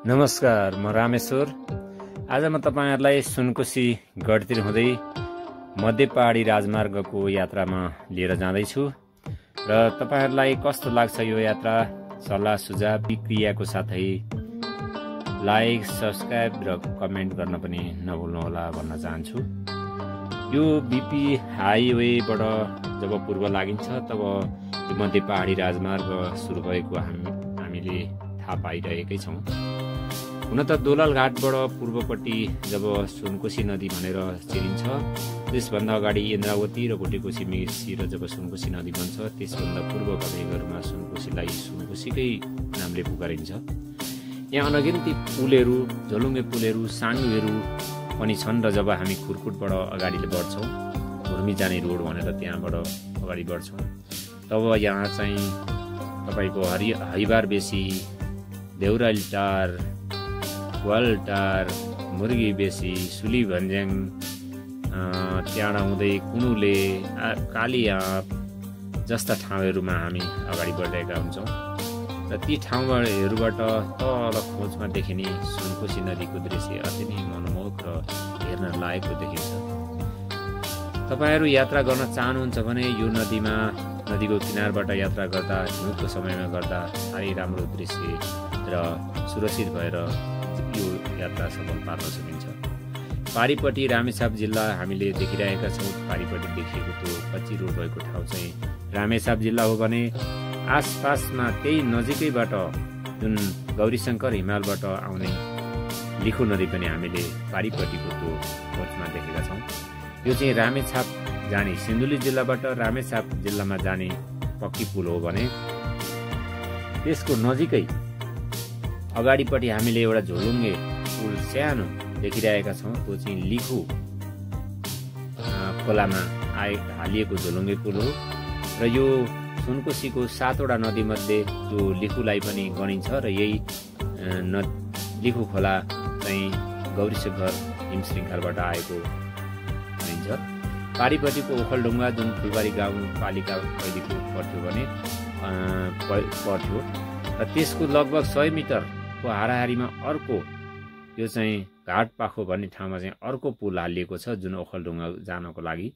नमस्कार, म रामेश्वर। आज म तपाईहरुलाई सुनकोशी गढतिर हुँदै मध्य पहाडी राजमार्गको यात्रामा लिएर जाँदैछु र तपाईहरुलाई कस्तो लाग्छ यो यात्रा, सल्लाह सुझाव प्रतिक्रियाको साथै लाइक, सब्स्क्राइब र कमेन्ट गर्न पनि नभुल्नु होला भन्न चाहन्छु। यो बीपी हाइवेबाट जब पूर्व लागिन्छ तब यो मध्य पहाडी राजमार्ग सुरु भएको हामीले थाहा पाइरहेकै छौं। हुन त दोलाल घाटबाट पूर्वपट्टि जब सुनकोशी नदी भनेर चिनिन्छ, त्यसभन्दा अगाडि इन्द्रावती र भुटेकोशी मिसिएर जब सुनकोशी नदी बन्छ, त्यसभन्दा पूर्वका भेगहरूमा सुनकोशीलाई सुनकोशीकै नामले पुकारिन्छ। यहाँ अनगिन्ती पुलहरू, झोलुङ्गे पुलहरू, साङ्गुहरू पनि छन् र जब हामी खुरकुटबाट अगाडि बढ्छौँ, घुर्मी जाने रोड भनेर त्यहाँबाट अगाडि बढ्छौँ, तब यहाँ चाहिँ तपाईको हरिबार बेसी, देउराली टार, वालटार, मुर्गी बेसी, सुली भन्ज्याङ, त्याडा हुँदै कुनुले, कालीआँप जस्ता ठाउँहरूमा हामी अगाडि बढिरहेका हुन्छौँ र ती ठाउँहरूबाट तल खोजमा देखिने सुनकोशी नदीको दृश्य अति नै मनमोहक र हेर्न लायकको देखिन्छ। तपाईहरू यात्रा गर्न चाहनुहुन्छ भने यो नदीको किनारबाट यात्रा गर्दा, हिउँदको समयमा गर्दा साह्रै राम्रो दृश्य र सुरक्षित भएर यो यात्रा सफल पार्न सकिन्छ। पारीपट्टि रामेछाप जिल्ला हामीले देखिरहेका छौँ। पारीपट्टि देखिएको त्यो कच्ची रोड भएको ठाउँ चाहिँ रामेछाप जिल्ला हो भने आसपासमा त्यही नजिकैबाट जुन गौरीशङ्कर हिमालबाट आउने लिखु नदी पनि हामीले पारीपट्टिको त्यो खोजमा देखेका छौँ। यो चाहिँ रामेछाप जाने, सिन्धुली जिल्लाबाट रामेछाप जिल्लामा जाने पक्की पुल हो भने त्यसको नजिकै अगाडिपट्टि हामीले एउटा झोलुङ्गे पुल सानो देखिरहेका छौँ। त्यो चाहिँ लिखु खोलामा हालिएको झोलुङ्गे पुल हो र यो सुनकोशीको 7वटा नदीमध्ये यो लिखुलाई पनि गनिन्छ र यही लिखु खोला चाहिँ गौरीशङ्कर हिमश्रृङ्खलबाट आएको भनिन्छ। पारीपट्टिको ओखलढुङ्गा जुन फुलबारी गाउँपालिका पहिलेको पर्थ्यो भने पर्थ्यो र त्यसको लगभग 100 मिटरको हाराहारीमा अर्को यो चाहिँ घाटपाखो भन्ने ठाउँमा चाहिँ अर्को पुल हालिएको छ जुन ओखलढुङ्गा जानको लागि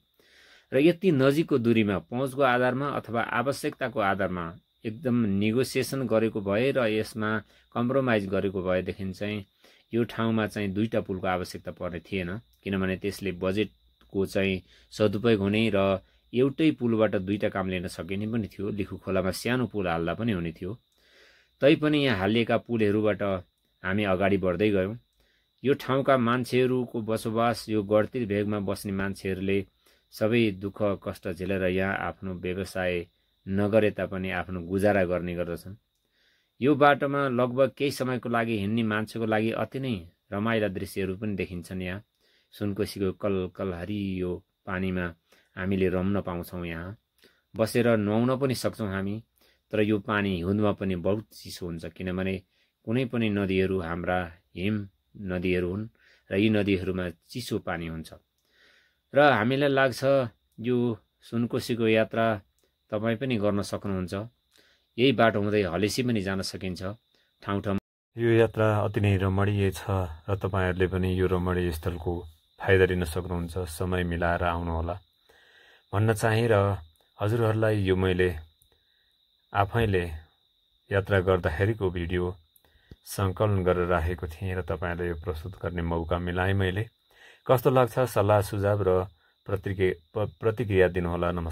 र यति नजिकको दूरीमा पहुँचको आधारमा अथवा आवश्यकताको आधारमा एकदम नेगोसिएसन गरेको भए र यसमा कम्प्रोमाइज गरेको भएदेखि चाहिँ यो ठाउँमा चाहिँ 2टा पुलको आवश्यकता पर्ने थिएन, किनभने त्यसले बजेटको चाहिँ सदुपयोग हुने र एउटै पुलबाट 2टा काम लिन सकिने पनि थियो। लिखु खोलामा सानो पुल हाल्दा पनि हुने थियो। तैपनि यहाँ हालिएका पुलहरूबाट हामी अगाडि बढ्दै गयौँ। यो ठाउँका मान्छेहरूको बसोबास, यो गढतिर भेगमा बस्ने मान्छेहरूले सबै दुःख कष्ट झेलेर यहाँ आफ्नो व्यवसाय नगरे तापनि आफ्नो गुजारा गर्ने गर्दछन्। यो बाटोमा लगभग केही समयको लागि हिँड्ने मान्छेको लागि अति नै रमाइला दृश्यहरू पनि देखिन्छन्। यहाँ सुनकोशीको कलकल हरियो पानीमा हामीले रम्न पाउँछौँ। यहाँ बसेर नुहाउन पनि सक्छौँ हामी, तर यो पानी हिउँदमा पनि बहुत चिसो हुन्छ, किनभने कुनै पनि नदीहरू हाम्रा हिम नदीहरू हुन् र यी नदीहरूमा चिसो पानी हुन्छ र हामीलाई लाग्छ यो सुनकोशीको यात्रा तपाईँ पनि गर्न सक्नुहुन्छ। यही बाटो हुँदै हलेसी पनि जान सकिन्छ। ठाउँ ठाउँमा यो यात्रा अति नै रमणीय छ र तपाईँहरूले पनि यो रमणीय स्थलको फाइदा लिन सक्नुहुन्छ। समय मिलाएर आउनुहोला भन्न चाहे र हजुरहरूलाई यो मैले आफैले यात्रा गर्दाखेरिको भिडियो सङ्कलन गरेर राखेको थिएँ र तपाईँलाई यो प्रस्तुत गर्ने मौका मिलाएँ मैले। कस्तो लाग्छ सल्लाह सुझाव र प्रतिक्रिया दिनुहोला। नमस्कार।